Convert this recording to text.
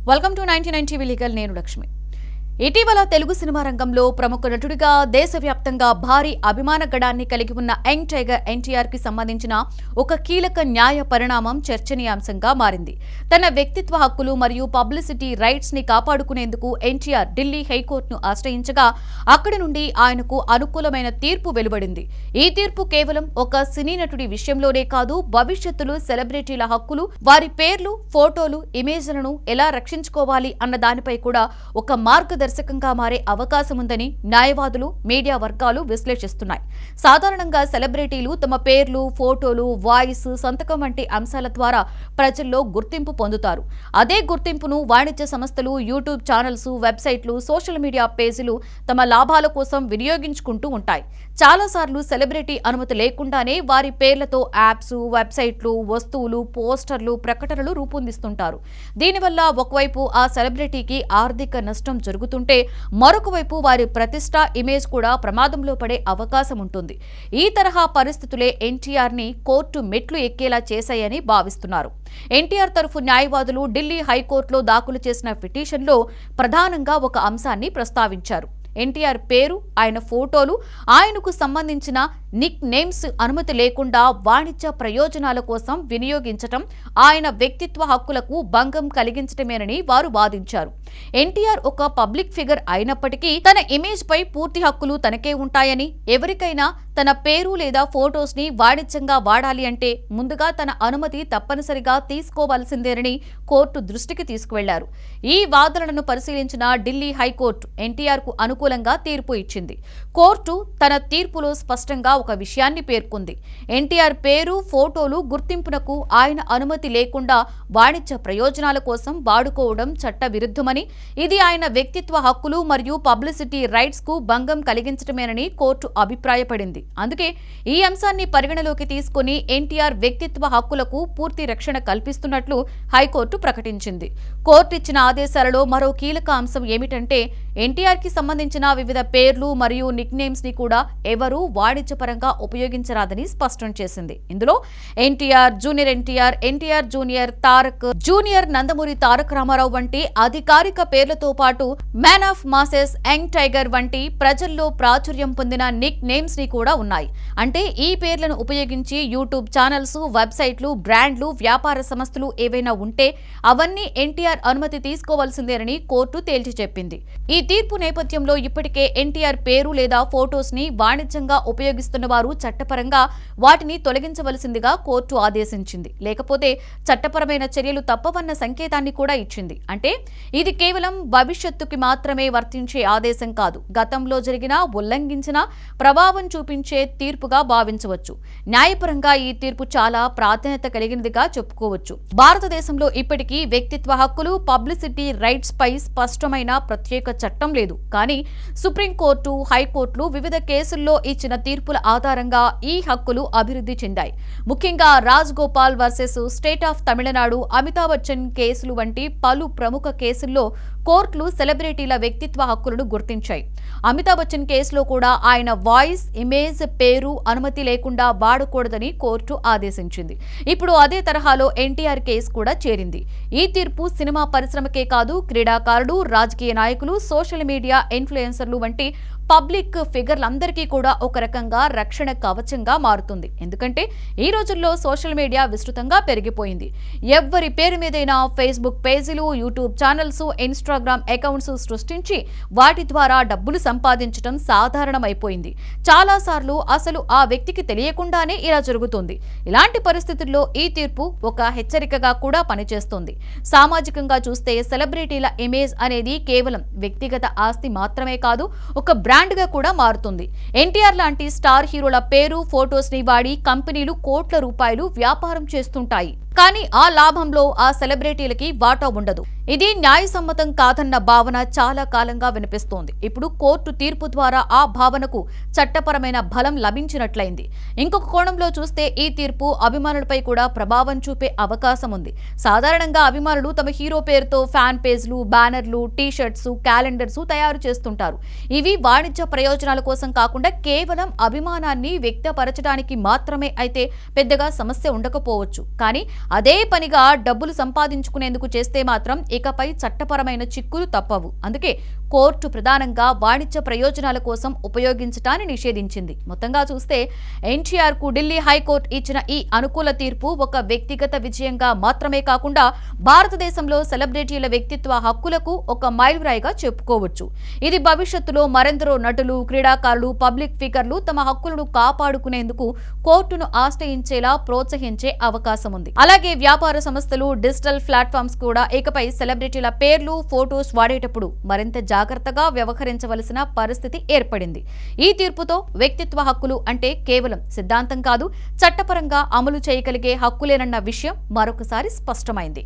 Welcome to 99 TV legal. నేను లక్ష్మి. ఇటీవల Telugu cinema రంగంలో ప్రముఖ నటుడిగా దేశవ్యాప్తంగా భారీ అభిమాన గడాన్ని కలిగి ఉన్న యంగ్ టైగర్ ఎన్టీఆర్ కి సంబంధించిన ఒక కీలక న్యాయ పరిణామం చర్చనీయాంశంగా మారింది. తన వ్యక్తిత్వ హక్కులు మరియు పబ్లిసిటీ రైట్స్ ని కాపాడుకునేందుకు ఎన్టీఆర్ ఢిల్లీ హైకోర్టును ఆశ్రయించగా అక్కడి నుండి ఆయనకు అనుకూలమైన తీర్పు వెలువడింది. ఈ తీర్పు కేవలం ఒక సినీ నటుడి విషయంలోనే కాదు, భవిష్యత్తులో సెలబ్రిటీల హక్కులు, వారి పేర్లు, ఫోటోలు, ఇమేజ్లను ఎలా రక్షించుకోవాలి అన్న దానిపై కూడా ఒక మార్గదర్శకంగా మారే అవకాశం ఉందని న్యాయవాదులు, మీడియా వర్గాలు విశ్లేషిస్తున్నాయి. సాధారణంగా సెలబ్రిటీలు తమ పేర్లు, ఫోటోలు, వాయిస్, సంతకం వంటి అంశాల ద్వారా ప్రజల్లో గుర్తింపు పొందుతారు. అదే గుర్తింపును వాణిజ్య సంస్థలు, యూట్యూబ్ ఛానల్స్, వెబ్సైట్లు, సోషల్ మీడియా పేజీలు తమ లాభాల కోసం వినియోగించుకుంటూ ఉంటాయి. చాలాసార్లు సెలబ్రిటీ అనుమతి లేకుండానే వారి పేర్లతో యాప్స్, వెబ్సైట్లు, వస్తువులు, పోస్టర్లు, ప్రకటనలు రూపొందిస్తుంటారు. దీనివల్ల ఒకవైపు ఆ సెలబ్రిటీకి ఆర్థిక నష్టం జరుగుతుంటే మరొక వైపు వారి ప్రతిష్ట, ఇమేజ్ కూడా ప్రమాదంలో పడే అవకాశం ఉంటుంది. ఈ తరహా పరిస్థితులే ఎన్టీఆర్ ని కోర్టు మెట్లు ఎక్కేలా చేశాయని భావిస్తున్నారు. ఎన్టీఆర్ తరఫు న్యాయవాదులు ఢిల్లీ హైకోర్టులో దాఖలు చేసిన పిటిషన్లో ప్రధానంగా ఒక అంశాన్ని ప్రస్తావించారు. ఎన్టీఆర్ పేరు, ఆయన ఫోటోలు, ఆయనకు సంబంధించిన నిక్ నేమ్స్ అనుమతి లేకుండా వాణిజ్య ప్రయోజనాల కోసం వినియోగించటం ఆయన వ్యక్తిత్వ హక్కులకు భంగం కలిగించటమేనని వారు వాదించారు. ఎన్టీఆర్ ఒక పబ్లిక్ ఫిగర్ అయినప్పటికీ తన ఇమేజ్ పై పూర్తి హక్కులు తనకే ఉంటాయని, ఎవరికైనా తన పేరు లేదా ఫోటోస్ ని వాణిజ్యంగా వాడాలి అంటే ముందుగా తన అనుమతి తప్పనిసరిగా తీసుకోవాల్సిందేనని కోర్టు దృష్టికి తీసుకువెళ్లారు. ఈ వాదనలను పరిశీలించిన ఢిల్లీ హైకోర్టు ఎన్టీఆర్ కు అనుకూలంగా తీర్పు ఇచ్చింది. కోర్టు తన తీర్పులో స్పష్టంగా ఒక విషయాన్ని పేర్కొంది. ఎన్టీఆర్ పేరు, ఫోటోలు గుర్తింపునకు ఆయన అనుమతి లేకుండా వాణిజ్య ప్రయోజనాల కోసం వాడుకోవడం చట్ట విరుద్ధమని, ఇది ఆయన వ్యక్తిత్వ హక్కులు మరియు పబ్లిసిటీ రైట్స్ కు భంగం కలిగించటమేనని కోర్టు అభిప్రాయపడింది. అందుకే ఈ అంశాన్ని పరిగణలోకి తీసుకుని ఎన్టీఆర్ వ్యక్తిత్వ హక్కులకు పూర్తి రక్షణ కల్పిస్తున్నట్లు హైకోర్టు ప్రకటించింది. కోర్టు ఇచ్చిన ఆదేశాలలో మరో కీలక అంశం ఏమిటంటే ఎన్టీఆర్ కి సంబంధించిన వివిధ పేర్లు మరియు నిక్ నేమ్స్ ని కూడా ఎవరూ వాణిజ్యపరంగా ఉపయోగించరాదని స్పష్టం చేసింది. ఇందులో NTR, junior NTR, NTR junior, Tarak junior, Nandamuri Taraka Ramarao వంటి అధికారిక పేర్లతో పాటు man of masses, young tiger వంటి ప్రజల్లో ప్రాచుర్యం పొందిన నిక్ నేమ్స్ ని కూడా ఉన్నాయి. అంటే ఈ పేర్లను ఉపయోగించి యూట్యూబ్ ఛానల్స్, వెబ్సైట్లు, బ్రాండ్లు, వ్యాపార సంస్థలు ఏవైనా ఉంటే అవన్నీ ఎన్టీఆర్ అనుమతి తీసుకోవాల్సిందేనని కోర్టు తేల్చి చెప్పింది. ఈ తీర్పు నేపథ్యంలో ఇప్పటికే ఎన్టీఆర్ పేరు లేదా ఫోటోస్ ని వాణిజ్యంగా ఉపయోగిస్తున్న వారు చట్టపరంగా వాటిని తొలగించవలసిందిగా కోర్టు ఆదేశించింది. లేకపోతే చట్టపరమైన చర్యలు తప్పవన్న సంకేతాన్ని కూడా ఇచ్చింది. అంటే ఇది కేవలం భవిష్యత్తుకి మాత్రమే వర్తించే ఆదేశం కాదు, గతంలో జరిగిన, ఉల్లంఘించిన, ప్రభావం చూపించే తీర్పుగా భావించవచ్చు. న్యాయపరంగా ఈ తీర్పు చాలా ప్రాధాన్యత కలిగినదిగా చెప్పుకోవచ్చు. భారతదేశంలో ఇప్పటికీ వ్యక్తిత్వ హక్కులు, పబ్లిసిటీ రైట్స్ పై స్పష్టమైన ప్రత్యేక చట్టం లేదు. కానీ సుప్రీంకోర్టు, హైకోర్టులు వివిధ కేసుల్లో ఇచ్చిన తీర్పుల ఆధారంగా ఈ హక్కులు అభివృద్ధి చెందాయి. ముఖ్యంగా Raj Gopal versus state of Tamil Nadu, Amitabh Bachchan కేసులు వంటి పలు ప్రముఖ కేసుల్లో కోర్టులు సెలబ్రిటీల వ్యక్తిత్వ హక్కులను గుర్తించాయి. అమితాబ్ బచ్చన్ కేసులో కూడా ఆయన వాయిస్, ఇమేజ్, పేరు అనుమతి లేకుండా వాడకూడదని కోర్టు ఆదేశించింది. ఇప్పుడు అదే తరహాలో ఎన్టీఆర్ కేసు కూడా చేరింది. ఈ తీర్పు సినిమా పరిశ్రమకే కాదు, క్రీడాకారులు, రాజకీయ నాయకులు, సోషల్ మీడియా ఇన్ఫ్లుయెన్సర్లు వంటి పబ్లిక్ ఫిగర్లందరికీ కూడా ఒక రకంగా రక్షణ కవచంగా మారుతుంది. ఎందుకంటే ఈ రోజుల్లో సోషల్ మీడియా విస్తృతంగా పెరిగిపోయింది. ఎవరి పేరు మీదైనా ఫేస్బుక్ పేజీలు, యూట్యూబ్ ఛానల్స్, ఇన్స్టాగ్రామ్ అకౌంట్స్ సృష్టించి వాటి ద్వారా డబ్బులు సంపాదించడం సాధారణమైపోయింది. చాలాసార్లు అసలు ఆ వ్యక్తికి తెలియకుండానే ఇలా జరుగుతుంది. ఇలాంటి పరిస్థితుల్లో ఈ తీర్పు ఒక హెచ్చరికగా కూడా పనిచేస్తుంది. సామాజికంగా చూస్తే సెలబ్రిటీల ఇమేజ్ అనేది కేవలం వ్యక్తిగత ఆస్తి మాత్రమే కాదు, ఒక బ్రాండ్ గా కూడా మారుతుంది. ఎన్టీఆర్ లాంటి స్టార్ హీరోల పేరు, ఫోటోస్ ని వాడి కంపెనీలు కోట్ల రూపాయలు వ్యాపారం చేస్తుంటాయి. కానీ ఆ లాభంలో ఆ సెలబ్రిటీలకి వాటా ఉండదు. ఇది న్యాయసమ్మతం కాదన్న భావన చాలా కాలంగా వినిపిస్తోంది. ఇప్పుడు కోర్టు తీర్పు ద్వారా ఆ భావనకు చట్టపరమైన బలం లభించినట్లయింది. ఇంకొక కోణంలో చూస్తే ఈ తీర్పు అభిమానులపై కూడా ప్రభావం చూపే అవకాశం ఉంది. సాధారణంగా అభిమానులు తమ హీరో పేరుతో ఫ్యాన్ పేజ్లు, బ్యానర్లు, టీ-షర్ట్స్, క్యాలెండర్స్ తయారు చేస్తుంటారు. ఇవి వాణిజ్య ప్రయోజనాల కోసం కాకుండా కేవలం అభిమానాన్ని వ్యక్తపరచడానికి మాత్రమే అయితే పెద్దగా సమస్య ఉండకపోవచ్చు. కానీ అదే పనిగా డబ్బులు సంపాదించుకునేందుకు చేస్తే మాత్రం ఇకపై చట్టపరమైన చిక్కులు తప్పవు. అందుకే కోర్టు ప్రధానంగా వాణిజ్య ప్రయోజనాల కోసం ఉపయోగించటాన్ని నిషేధించింది. మొత్తంగా చూస్తే ఎన్టీఆర్ కు ఢిల్లీ హైకోర్టు ఇచ్చిన ఈ అనుకూల తీర్పు ఒక వ్యక్తిగత విజయంగా మాత్రమే కాకుండా భారతదేశంలో సెలబ్రిటీల వ్యక్తిత్వ హక్కులకు ఒక మైలురాయిగా చెప్పుకోవచ్చు. ఇది భవిష్యత్తులో మరెందరో నటులు, క్రీడాకారులు, పబ్లిక్ ఫిగర్లు తమ హక్కులను కాపాడుకునేందుకు కోర్టును ఆశ్రయించేలా ప్రోత్సహించే అవకాశం ఉంది. అలాగే వ్యాపార సంస్థలు, డిజిటల్ ప్లాట్ఫామ్స్ కూడా ఇకపై సెలబ్రిటీల పేర్లు, ఫోటోస్ వాడేటప్పుడు మరింత జాగ్రత్తగా వ్యవహరించవలసిన పరిస్థితి ఏర్పడింది. ఈ తీర్పుతో వ్యక్తిత్వ హక్కులు అంటే కేవలం సిద్ధాంతం కాదు, చట్టపరంగా అమలు చేయగలిగే హక్కులేనన్న విషయం మరొకసారి స్పష్టమైంది.